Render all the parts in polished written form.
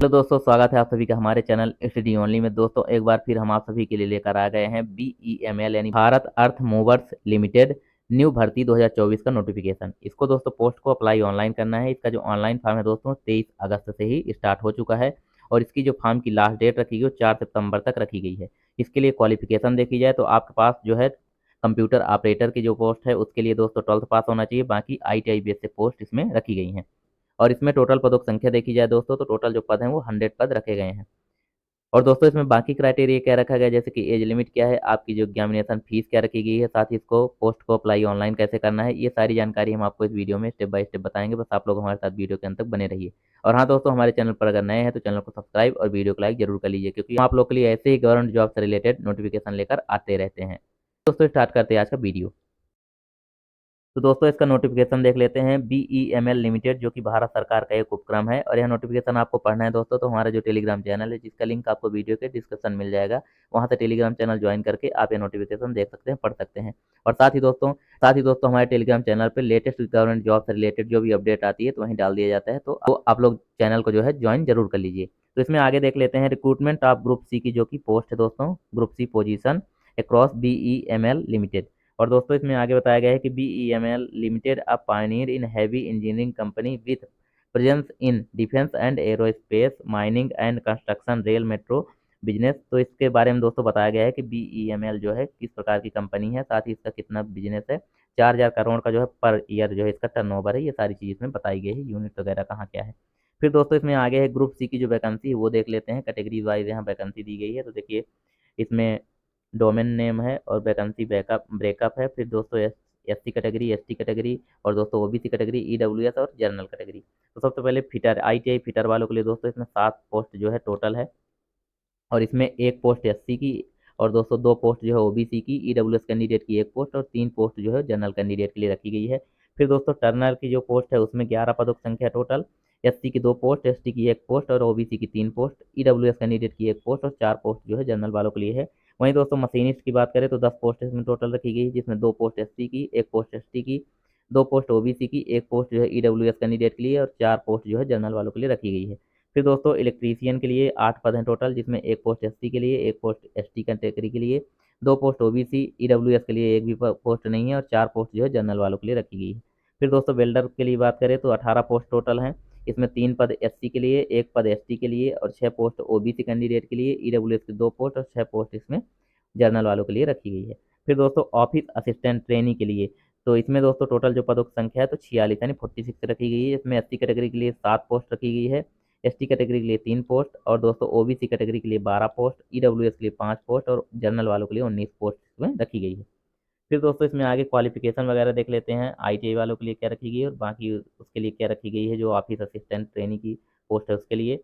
Hello दोस्तों, स्वागत है आप सभी का हमारे चैनल स्टडी ओनली में। दोस्तों एक बार फिर हम आप सभी के लिए लेकर आ गए हैं BEML यानी भारत अर्थ मूवर्स लिमिटेड न्यू भर्ती 2024 का नोटिफिकेशन। इसको दोस्तों पोस्ट को अप्लाई ऑनलाइन करना है। इसका जो ऑनलाइन फॉर्म है दोस्तों 23 अगस्त से ही स्टार्ट हो चुका है और इसकी जो फॉर्म की लास्ट डेट रखी गई वो 4 सितंबर तक रखी गई है। इसके लिए क्वालिफिकेशन देखी जाए तो आपके पास जो है कंप्यूटर ऑपरेटर की जो पोस्ट है उसके लिए दोस्तों 12th पास होना चाहिए। बाकी ITI बेस से पोस्ट इसमें रखी गई हैं। और इसमें टोटल पदों की संख्या देखी जाए दोस्तों तो टोटल जो पद हैं वो 100 पद रखे गए हैं। और दोस्तों इसमें बाकी क्राइटेरिया क्या रखा गया है, जैसे कि एज लिमिट क्या है, आपकी जो एग्जामिनेशन फीस क्या रखी गई है, साथ ही इसको पोस्ट को अप्लाई ऑनलाइन कैसे करना है, ये सारी जानकारी हम आपको इस वीडियो में स्टेप बाय स्टेप बताएंगे। बस आप लोग हमारे साथ वीडियो के अंत तक बने रहिए। और हाँ दोस्तों, हमारे चैनल पर अगर नए हैं तो चैनल को सब्सक्राइब और वीडियो को लाइक जरूर कर लीजिए, क्योंकि हम आप लोग के लिए ऐसे ही गवर्नमेंट जॉब से रिलेटेड नोटिफिकेशन लेकर आते रहते हैं। दोस्तों स्टार्ट करते हैं आज का वीडियो। तो दोस्तों इसका नोटिफिकेशन देख लेते हैं। BEML लिमिटेड जो कि भारत सरकार का एक उपक्रम है और यह नोटिफिकेशन आपको पढ़ना है दोस्तों तो हमारा जो टेलीग्राम चैनल है जिसका लिंक आपको वीडियो के डिस्क्रिप्शन मिल जाएगा, वहां से टेलीग्राम चैनल ज्वाइन करके आप ये नोटिफिकेशन देख सकते हैं, पढ़ सकते हैं। और साथ ही दोस्तों हमारे टेलीग्राम चैनल पर लेटेस्ट गवर्नमेंट जॉब से रिलेटेड जो भी अपडेट आती है तो वहीं डाल दिया जाता है, तो आप लोग चैनल को जो है ज्वाइन जरूर कर लीजिए। तो इसमें आगे देख लेते हैं रिक्रूटमेंट ऑफ ग्रुप सी की जो कि पोस्ट है दोस्तों, group C position across BEML limited. और दोस्तों इसमें आगे बताया गया है कि BEML limited a pioneer in heavy engineering company with presence in defence and aerospace mining and construction rail metro business. तो इसके बारे में दोस्तों बताया गया है कि BEML जो है किस प्रकार की कंपनी है, साथ ही इसका कितना बिजनेस है। 4,000 करोड़ का जो है पर ईयर जो है इसका टर्नओवर है। ये सारी चीज़ इसमें बताई गई है, यूनिट वगैरह कहाँ क्या है। फिर दोस्तों इसमें आगे है ग्रुप सी की जो वैकेंसी है वो देख लेते हैं। कैटेगरी वाइज यहाँ वैकेंसी दी गई है, तो देखिए इसमें डोमेन नेम है और वैकेंसी बैकअप ब्रेकअप है। फिर दोस्तों SC कैटेगरी, ST कैटेगरी और दोस्तों OBC कैटेगरी, EWS और जनरल कैटेगरी। तो सबसे पहले फिटर ITI फिटर वालों के लिए दोस्तों इसमें 7 पोस्ट जो है टोटल है और इसमें एक पोस्ट SC की और दोस्तों 2 पोस्ट जो है OBC की, EWS कैंडिडेट की 1 पोस्ट और 3 पोस्ट जो है जनरल कैंडिडेट के लिए रखी गई है। फिर दोस्तों टर्नर की जो पोस्ट है उसमें 11 पदों की संख्या टोटल। SC की 2 पोस्ट, ST की 1 पोस्ट और OBC की 3 पोस्ट, EWS कैंडिडेट की 1 पोस्ट और 4 पोस्ट जो है जनरल वालों के लिए है। वहीं दोस्तों मशीनिस्ट की बात करें तो 10 पोस्ट इसमें टोटल रखी गई है, जिसमें 2 पोस्ट SC की, 1 पोस्ट ST की, 2 पोस्ट OBC की, 1 पोस्ट जो है EWS कैंडिडेट के लिए और 4 पोस्ट जो है जनरल वालों के लिए रखी गई है। फिर दोस्तों इलेक्ट्रीशियन के लिए 8 पद हैं टोटल, जिसमें 1 पोस्ट SC के लिए, 1 पोस्ट ST कैटेगरी के लिए, 2 पोस्ट OBC, EWS के लिए 1 भी पोस्ट नहीं है और 4 पोस्ट जो है जनरल वालों के लिए रखी गई है। फिर दोस्तों वेल्डर के लिए बात करें तो 18 पोस्ट टोटल हैं। इसमें 3 पद SC के लिए, 1 पद ST के लिए और 6 पोस्ट OBC कैंडिडेट के लिए, EWS के 2 पोस्ट और 6 पोस्ट इसमें जनरल वालों के लिए रखी गई है। फिर दोस्तों ऑफिस असिस्टेंट ट्रेनी के लिए, तो इसमें दोस्तों टोटल जो पदों की संख्या है तो 46 यानी 46 रखी गई है। इसमें SC कैटेगरी के लिए 7 पोस्ट रखी गई है, ST कैटेगरी के लिए 3 पोस्ट और दोस्तों OBC कैटेगरी के लिए 12 पोस्ट, EWS के लिए 5 पोस्ट और जनरल वालों के लिए 19 पोस्ट इसमें रखी गई है। फिर दोस्तों इसमें आगे क्वालिफिकेशन वगैरह देख लेते हैं। ITI वालों के लिए क्या रखी गई है और बाकी उसके लिए क्या रखी गई है जो ऑफिस असिस्टेंट ट्रेनी की पोस्ट है उसके लिए।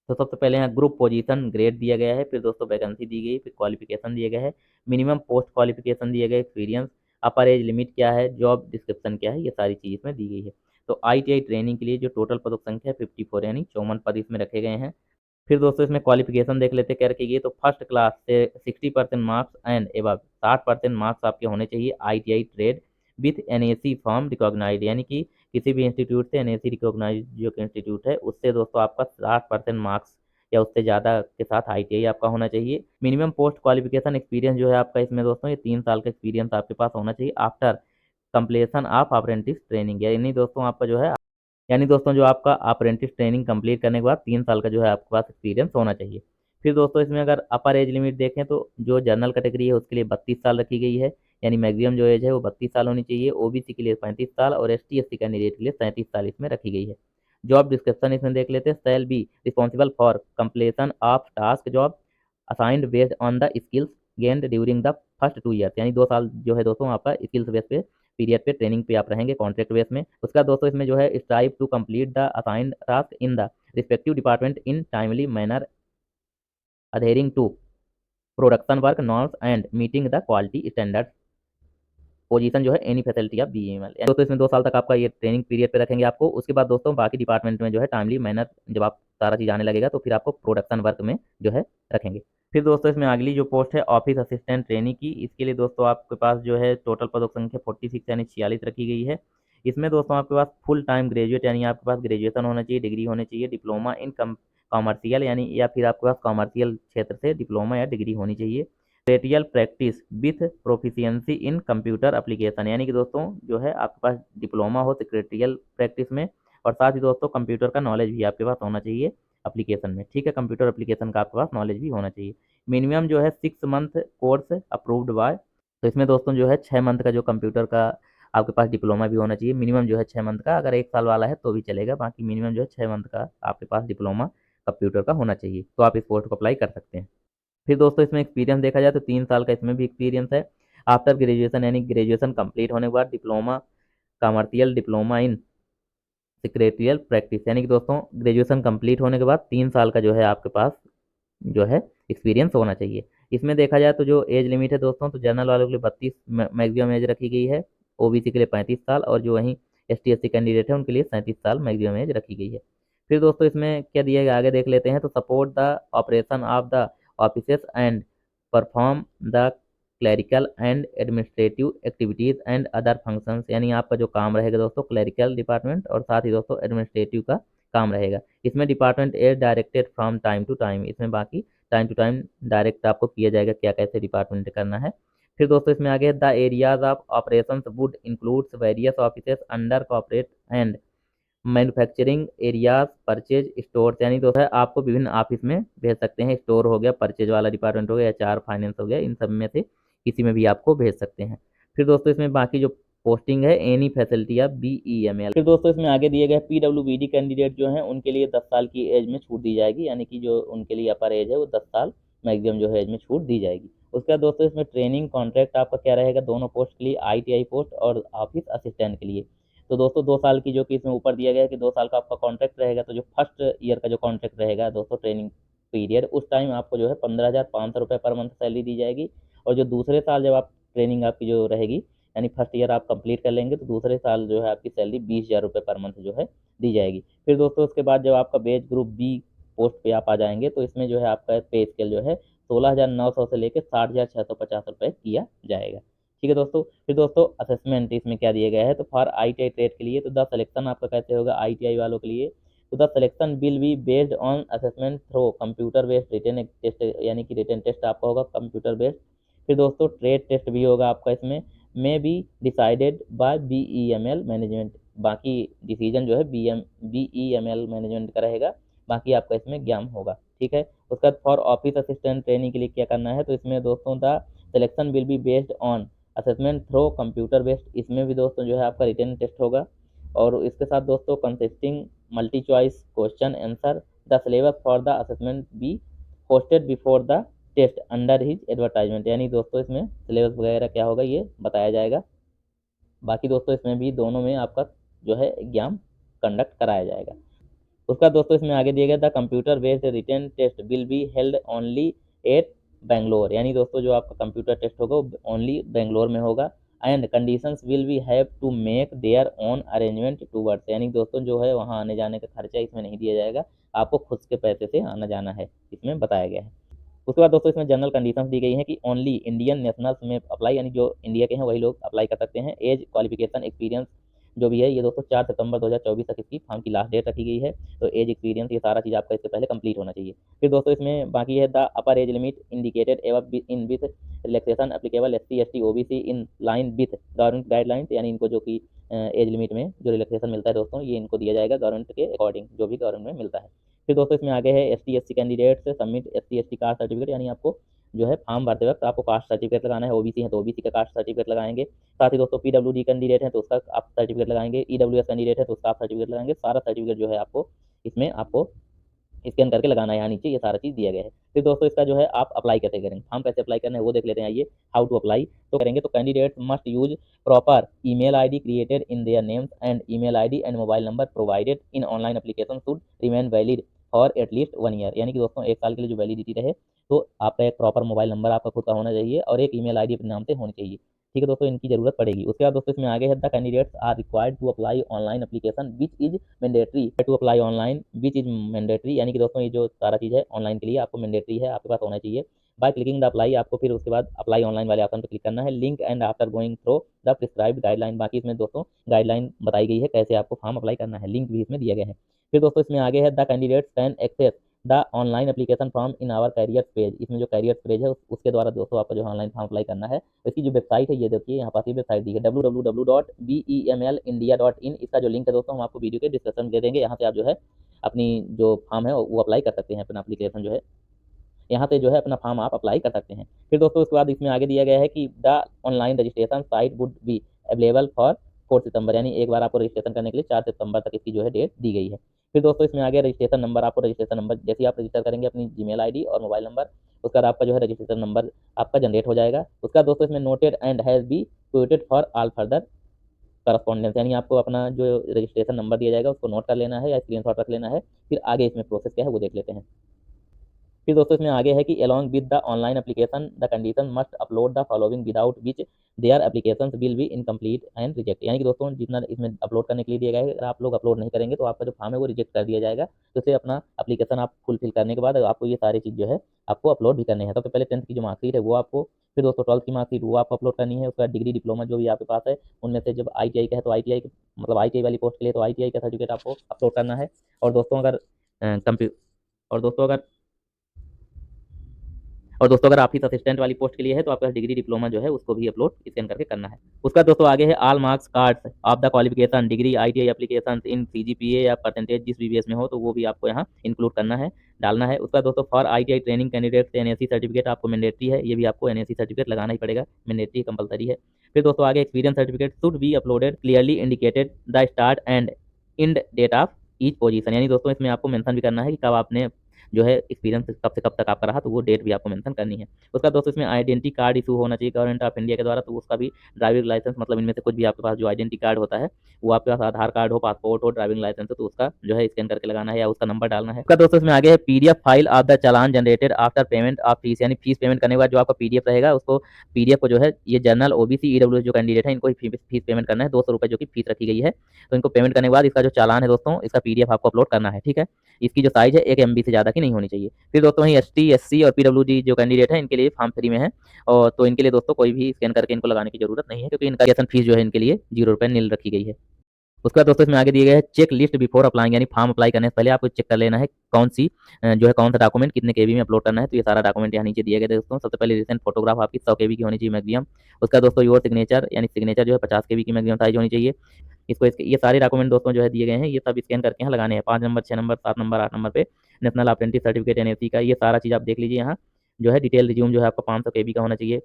तो सबसे पहले यहाँ ग्रुप पोजीशन ग्रेड दिया गया है, फिर दोस्तों वैकेंसी दी गई, फिर क्वालिफिकेशन दिया गया है, मिनिमम पोस्ट क्वालिफिकेशन दिया गया, एक्सपीरियंस, अपर एज लिमिट क्या है, जॉब डिस्क्रिप्शन क्या है, ये सारी चीज़ इसमें दी गई है। तो ITI ट्रेनिंग के लिए जो टोटल पदों की संख्या है 54 यानी 54 पद इसमें रखे गए हैं। फिर दोस्तों इसमें क्वालिफिकेशन देख लेते हैं क्या रखी गई है। तो फर्स्ट क्लास से 60% मार्क्स एंड एबव 60% मार्क्स आपके होने चाहिए ITI trade with NAC form recognise, यानी कि किसी भी इंस्टीट्यूट से NAC रिकॉग्नाइज जो इंस्टीट्यूट है उससे दोस्तों आपका 60% मार्क्स या उससे ज़्यादा के साथ ITI आपका होना चाहिए। मिनिमम पोस्ट क्वालिफिकेशन एक्सपीरियंस जो है आपका इसमें दोस्तों ये 3 साल का एक्सपीरियंस आपके पास होना चाहिए after completion of apprentice training, यानी दोस्तों आपका जो है यानी दोस्तों जो आपका अप्रेंटिस ट्रेनिंग कंप्लीट करने के बाद 3 साल का जो है आपके पास एक्सपीरियंस होना चाहिए। फिर दोस्तों इसमें अगर अपर एज लिमिट देखें तो जो जनरल कैटेगरी है उसके लिए 32 साल रखी गई है, यानी मैक्सिमम जो एज है वो 32 साल होनी चाहिए। OBC के लिए 35 साल और ST SC कैंडिडेट के लिए 37 साल इसमें रखी गई है। जॉब डिस्क्रिप्शन इसमें देख लेते हैं। Shall be responsible for completion of task job assigned based on the skills gained during the first 2 years, यानी 2 साल जो है दोस्तों आपका स्किल्स बेस पे पीरियड पे ट्रेनिंग पे आप रहेंगे कॉन्ट्रैक्ट बेस में। उसका दोस्तों इसमें जो है strive to complete the assigned task in the respective department in timely manner adhering to production work norms and meeting the quality standard position जो है एनी फैसिलिटी ऑफ BEML। दोस्तों इसमें 2 साल तक आपका ये ट्रेनिंग पीरियड पे रखेंगे आपको। उसके बाद दोस्तों बाकी डिपार्टमेंट में जो है टाइमली मैनर जब आप सारा चीज़ आने लगेगा तो फिर आपको प्रोडक्शन वर्क में जो है रखेंगे। फिर दोस्तों इसमें अगली जो पोस्ट है ऑफिस असिस्टेंट ट्रेनी की, इसके लिए दोस्तों आपके पास जो है टोटल पदों की संख्या 46 यानी 46 रखी गई है। इसमें दोस्तों आपके पास फुल टाइम ग्रेजुएट यानी आपके पास ग्रेजुएशन होना चाहिए, डिग्री होनी चाहिए, डिप्लोमा इन कॉमर्शियल यानी या फिर आपके पास कॉमर्शियल क्षेत्र से डिप्लोमा या डिग्री होनी चाहिए। Secretarial practice with proficiency in computer application, यानी कि दोस्तों जो है आपके पास डिप्लोमा हो सेक्रेटरियल प्रैक्टिस में, और साथ ही दोस्तों कंप्यूटर का नॉलेज भी आपके पास होना चाहिए एप्लीकेशन में। ठीक है, कंप्यूटर एप्लीकेशन का आपके पास नॉलेज भी होना चाहिए। मिनिमम जो है 6 मंथ कोर्स अप्रूव्ड बाय, तो इसमें दोस्तों जो है 6 मंथ का जो कंप्यूटर का आपके पास डिप्लोमा भी होना चाहिए। मिनिमम जो है 6 मंथ का, अगर 1 साल वाला है तो भी चलेगा, बाकी मिनिमम जो है 6 मंथ का आपके पास डिप्लोमा कंप्यूटर का होना चाहिए, तो आप इस पोस्ट को अप्लाई कर सकते हैं। फिर दोस्तों इसमें एक्सपीरियंस देखा जाए तो 3 साल का इसमें भी एक्सपीरियंस है। आफ्टर ग्रेजुएशन यानी ग्रेजुएशन कंप्लीट होने के बाद diploma commercial diploma in secretarial practice, यानी कि दोस्तों ग्रेजुएशन कंप्लीट होने के बाद 3 साल का जो है आपके पास जो है एक्सपीरियंस होना चाहिए। इसमें देखा जाए तो जो एज लिमिट है दोस्तों, तो जनरल वालों के लिए 32 मैक्सिमम एज रखी गई है, ओबीसी के लिए 35 साल, और जो वहीं ST SC कैंडिडेट है उनके लिए 37 साल मैक्सिमम एज रखी गई है। फिर दोस्तों इसमें क्या दिया गया आगे देख लेते हैं। तो support the operation of the offices and perform the clerical and administrative activities and other functions, यानी आपका जो काम रहेगा दोस्तों क्लरिकल डिपार्टमेंट और साथ ही दोस्तों एडमिनिस्ट्रेटिव का काम रहेगा। इसमें department is directed from time to time, इसमें बाकी टाइम टू टाइम डायरेक्ट आपको किया जाएगा क्या कैसे डिपार्टमेंट करना है। फिर दोस्तों इसमें आगे the areas of operations would includes various offices under corporate and manufacturing areas purchase store, यानी दोस्तों आपको विभिन्न ऑफिस में भेज सकते हैं। स्टोर हो गया, परचेज वाला डिपार्टमेंट हो गया, HR फाइनेंस हो गया, इन सब में से किसी में भी आपको भेज सकते हैं। फिर दोस्तों इसमें बाकी जो पोस्टिंग है एनी फैसिलिटी ऑफ BEML। फिर दोस्तों इसमें आगे दिए गए PWBD कैंडिडेट जो हैं उनके लिए 10 साल की एज में छूट दी जाएगी, यानी कि जो उनके लिए अपर एज है वो 10 साल मैक्सिमम जो है एज में छूट दी जाएगी। उसके बाद दोस्तों इसमें ट्रेनिंग कॉन्ट्रैक्ट आपका क्या रहेगा, दोनों पोस्ट के लिए ITI पोस्ट और ऑफिस असिस्टेंट के लिए। तो दोस्तों 2 साल की जो कि इसमें ऊपर दिया गया है कि 2 साल का आपका कॉन्ट्रैक्ट रहेगा, तो जो फर्स्ट ईयर का जो कॉन्ट्रैक्ट रहेगा दोस्तों ट्रेनिंग पीरियड, उस टाइम आपको जो है 15,500 रुपये पर मंथ सैलरी दी जाएगी। और जो दूसरे साल जब आप ट्रेनिंग आपकी जो रहेगी, यानी फर्स्ट ईयर आप कंप्लीट कर लेंगे, तो दूसरे साल जो है आपकी सैलरी 20,000 रुपये पर मंथ जो है दी जाएगी। फिर दोस्तों उसके बाद जब आपका बेच ग्रुप B पोस्ट पे आप आ जाएंगे, तो इसमें जो है आपका पे स्केल जो है 16,900 से लेकर 60,650 रुपये किया जाएगा। ठीक है दोस्तों। फिर दोस्तों असेसमेंट इसमें क्या दिया गया है, तो फॉर ITI ट्रेड के लिए तो द सिलेक्शन आपका कैसे होगा ITI वालों के लिए, तो the selection will be based on assessment through computer based written test, यानी कि रिटन टेस्ट आपका होगा कंप्यूटर बेस्ड। फिर दोस्तों ट्रेड टेस्ट भी होगा आपका इसमें, में be decided by BEML management, बाकी डिसीजन जो है BEML मैनेजमेंट का रहेगा, बाकी आपका इसमें ज्ञान होगा। ठीक है। उसके बाद फॉर ऑफिस असिस्टेंट ट्रेनिंग के लिए क्या करना है, तो इसमें दोस्तों the selection will be based on assessment through computer based, इसमें भी दोस्तों जो है आपका रिटन टेस्ट होगा, और इसके साथ दोस्तों consisting multi choice question answer, the syllabus for the assessment be posted before the test under his advertisement, यानी दोस्तों इसमें सिलेबस वगैरह क्या होगा ये बताया जाएगा। बाकी दोस्तों इसमें भी दोनों में आपका जो है एग्जाम कंडक्ट कराया जाएगा। उसका दोस्तों इसमें आगे दिया गया the computer based written test will be held only at Bangalore, यानी दोस्तों जो आपका कंप्यूटर टेस्ट होगा वो ओनली बेंगलोर में होगा। And conditions will be have to make their own arrangement towards, यानी दोस्तों जो है वहाँ आने जाने का खर्चा इसमें नहीं दिया जाएगा, आपको खुद के पैसे से आना जाना है, इसमें बताया गया है। उसके बाद दोस्तों इसमें जनरल कंडीशंस दी गई हैं कि ओनली इंडियन नेशनल्स में अप्लाई, यानी जो इंडिया के हैं वही लोग अप्लाई कर सकते हैं। एज क्वालिफिकेशन एक्सपीरियंस जो भी है ये दोस्तों 4 सितंबर 2024 तक इसकी फॉर्म की लास्ट डेट रखी गई है, तो एज एक्सपीरियंस ये सारा चीज़ आपका इससे पहले कंप्लीट होना चाहिए। फिर दोस्तों इसमें बाकी है the upper age limit indicated एवं in with relaxation applicable SC ST OBC in line with government guidelines, यानी इनको जो कि एज लिमिट में जो रिलैक्सेशन मिलता है दोस्तों ये इनको दिया जाएगा गवर्नमेंट के अकॉर्डिंग, जो भी गवर्नमेंट में मिलता है। फिर दोस्तों इसमें आगे है ST SC कैंडिडेट से submit SC ST caste certificate, यानी आपको जो है फॉर्म भरते वक्त आपको कास्ट सर्टिफिकेट लगाना है। OBC है तो OBC का कास्ट सर्टिफिकेट लगाएंगे। साथ ही दोस्तों PWD कैंडिडेट है तो उसका आप सर्टिफिकेट लगाएंगे। EWS कैंडिडेट है तो उसका आप सर्टिफिकेट लगाएंगे। सारा सर्टिफिकेट जो है आपको इसमें आपको स्कैन करके लगाना है, यहाँ नीचे ये सारा चीज़ दिया गया है। फिर दोस्तों इसका जो है आप अप्लाई कैसे करेंगे, फॉर्म कैसे अप्लाई करना है वो देख लेते हैं। आइए हाउ टू अप्लाई तो करेंगे, तो candidate must use proper email ID created in their names and email ID and mobile number provided in online application should remain valid for at least 1 year, यानी कि दोस्तों 1 साल के लिए जो वैलिडिटी रहे, तो आपका एक प्रॉपर मोबाइल नंबर आपका खुद का होना चाहिए और एक ईमेल आईडी अपने नाम से होनी चाहिए। ठीक है दोस्तों, इनकी जरूरत पड़ेगी। उसके बाद दोस्तों इसमें आगे है the candidates are required to apply online application which is mandatory to apply online which is mandatory, यानी कि दोस्तों ये जो सारा चीज़ है ऑनलाइन के लिए आपको मैंडेटरी है, आपके पास होना चाहिए। बाय क्लिकिंग द अप्लाई, आपको फिर उसके बाद अप्लाई ऑनलाइन वाले ऑप्शन पर क्लिक करना है। Link and after going through the prescribed guideline, बाकी इसमें दोस्तों गाइडलाइन बताई गई है कैसे आपको फॉर्म अप्लाई करना है, लिंक भी इसमें दिया गया है। फिर दोस्तों इसमें आगे है the candidates can access the online application form in our career page. इसमें जो कैरियर पेज है उसके द्वारा दोस्तों आपको जो ऑनलाइन फॉर्म अप्लाई करना है। इसकी जो वेबसाइट है ये देखिए यहाँ पास ये वेबसाइट दी है www.bemelindia.in। इसका जो लिंक है दोस्तों हम आपको वीडियो के डिस्क्रिप्शन में दे देंगे। यहाँ से आप जो है अपनी जो फॉर्म है वो अप्लाई कर सकते हैं, अपना एप्लीकेशन जो है यहाँ पे जो है अपना फॉर्म आप अप्लाई कर सकते हैं। फिर दोस्तों उसके बाद इसमें आगे दिया गया है कि the online registration site would be available for 4 सितंबर, यानी एक बार आपको रजिस्ट्रेशन करने के लिए 4 सितंबर तक इसकी जो है डेट दी गई है। फिर दोस्तों इसमें आगे रजिस्ट्रेशन नंबर, आपको रजिस्ट्रेशन नंबर जैसे आप रजिस्टर करेंगे अपनी जीमेल आईडी और मोबाइल नंबर, उसका आपका जो है रजिस्ट्रेशन नंबर आपका जनरेट हो जाएगा। उसका दोस्तों इसमें noted and has be quoted for all further correspondence, यानी आपको अपना जो रजिस्ट्रेशन नंबर दिया जाएगा उसको नोट कर लेना है या स्क्रीनशॉट रख लेना है। फिर आगे इसमें प्रोसेस क्या है वो देख लेते हैं। फिर दोस्तों इसमें आगे है कि along with the online application the condition must upload the following without which their applications will be incomplete and reject, यानी कि दोस्तों जितना इसमें अपलोड करने के लिए दिया गया है अगर आप लोग अपलोड नहीं करेंगे तो आपका जो फॉर्म है वो रिजेक्ट कर दिया जाएगा। तो इसे अपना एप्लीकेशन आप फुलफिल करने के बाद आपको ये सारी चीज़ जो है आपको अपलोड भी करनी है। सबसे पहले 10th की जो मार्कशीट है वो आपको, फिर दोस्तों 12th की मार्कशीट वो आपको अपलोड करनी है। उसका डिग्री डिप्लोमा जो भी आपके पास है उनमें से जब ITI का है तो ITI मतलब ITI वाली पोस्ट के लिए तो ITI का सर्टिफिकेट आपको अपलोड करना है। और दोस्तों अगर कंप्यू और दोस्तों अगर अगर ऑफिस असिस्टेंट वाली पोस्ट के लिए है तो आपका डिग्री डिप्लोमा जो है उसको भी अपलोड स्कैन करके करना है। उसका दोस्तों आगे है all marks cards of the qualification degree ITI application in CGPA या परसेंटेज जिस BBS में हो तो वो भी आपको यहाँ इंक्लूड करना है, डालना है। उसका दोस्तों for ITI training candidate NSE certificate आपको मैंडेटरी है, ये भी आपको NSE सर्टिफिकेट लगाना ही पड़ेगा, मैंडेटरी कंपलसरी है। फिर दोस्तों आगे experience certificate should be uploaded clearly indicated the start and end date of each position, यानी दोस्तों इसमें आपको मेंशन भी करना है कि कब आपने जो है एक्सपीरियंस कब से कब तक आपका रहा तो वो डेट भी आपको मेंशन करनी है। उसका दोस्तों इसमें आइडेंटिटी कार्ड इशू होना चाहिए गवर्नमेंट ऑफ इंडिया के द्वारा, तो उसका भी ड्राइविंग लाइसेंस मतलब इनमें से कुछ भी आपके पास जो आइडेंटिटी कार्ड होता है वो आपके पास आधार कार्ड हो, पासपोर्ट हो, ड्राइविंग लाइसेंस हो तो उसका जो है स्कैन करके लगाना है या उसका नंबर डालना है। उसका दोस्तों इसमें आगे है PDF file of the challan generated after payment of fees, यानी फीस पेमेंट करने के बाद जो आपका PDF रहेगा उसको PDF को जो है ये जनरल OBC EWS जो कैंडिडेट है इनको फीस पेमेंट करना है, 200 रुपये जो कि फीस रखी गई है। तो इनको पेमेंट करने के बाद इसका जो चालान है दोस्तों इसका PDF आपको अपलोड करना है, ठीक है। इसकी जो साइज है 1 MB से ज़्यादा की नहीं होनी चाहिए। फिर दोस्तों वहीं ST SC और PWD जो कैंडिडेट है इनके लिए फॉर्म फ्री में है और तो इनके लिए दोस्तों कोई भी स्कैन करके इनको लगाने की जरूरत नहीं है क्योंकि इनका एप्लीकेशन फीस जो है इनके लिए 0 रुपये नील रखी गई है। उसके बाद दोस्तों इसमें आगे दिए गए हैं चेक लिस्ट बिफोर अप्लाइंग, यानी फॉर्म अप्लाई करने से पहले आपको चेक कर लेना है कौन सी जो है कौन सा डॉक्यूमेंट कितने KB में अपलोड करना है। तो ये सारा डॉक्यूमेंट यहाँ नीचे दिए गए थे दोस्तों। सबसे पहले रिसेंट फोटोग्राफ आपकी 100 KB की होनी चाहिए मैक्सिमम। उसका दोस्तों योर सिग्नेचर यानी सिग्नेचर जो है 50 KB की मैक्सिमम साइज होनी चाहिए। इसके ये सारे डॉक्यूमेंट दोस्तों जो है दिए गए हैं ये सब स्कैन करके यहाँ लगाने हैं 5 नंबर 6 नंबर 7 नंबर 8 नंबर पे नेशनल अप्रेंटिस सर्टिफिकेट NSE का, ये सारा चीज़ आप देख लीजिए। यहाँ जो है डिटेल रिज्यूम जो है आपका 500 KB का होना चाहिए,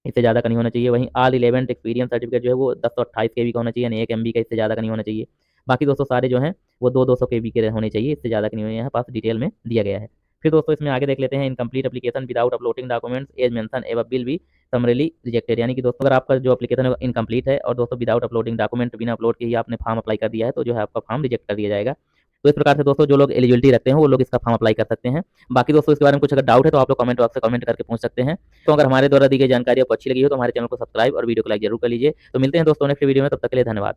इससे ज़्यादा का नहीं होना चाहिए। वहीं ऑल रिलेवेंट एक्सपीरियंस सर्टिफिकेट जो है वो 10 से 28 KB का होना चाहिए, यानी 1 MB का, इससे ज़्यादा का नहीं होना चाहिए। बाकी दोस्तों सारे जो हैं वो 200 KB के होने चाहिए, इससे ज़्यादा के नहीं होने, यहाँ पास डिटेल में दिया गया है। फिर दोस्तों इसमें आगे देख लेते हैं incomplete application without uploading documents as mention above will be summarily rejected, यानी कि दोस्तों अगर आपका जो एप्लीकेशन है इनकम्प्लीट है और दोस्तों विदाउट अपलोडिंग डॉक्यूमेंट बिना अपलोड के ही आपने फॉर्म अप्लाई कर दिया है तो जो है आपका फॉर्म रिजेक्ट कर दिया जाएगा। तो इस प्रकार से दोस्तों जो लोग एलिजिबिलिटी रखते हैं वो लोग इसका फॉर्म अप्लाई कर सकते हैं। बाकी दोस्तों इसके बारे में कुछ अगर डाउट है तो आप लोग कमेंट बॉक्स से कमेंट करके पूछ सकते हैं। तो अगर हमारे द्वारा दी गई जानकारी आपको अच्छी लगी हो तो हमारे चैनल को सब्सक्राइब और वीडियो को लाइक जरूर कर लीजिए। तो मिलते हैं दोस्तों नेक्स्ट वीडियो में, तब तक के लिए धन्यवाद।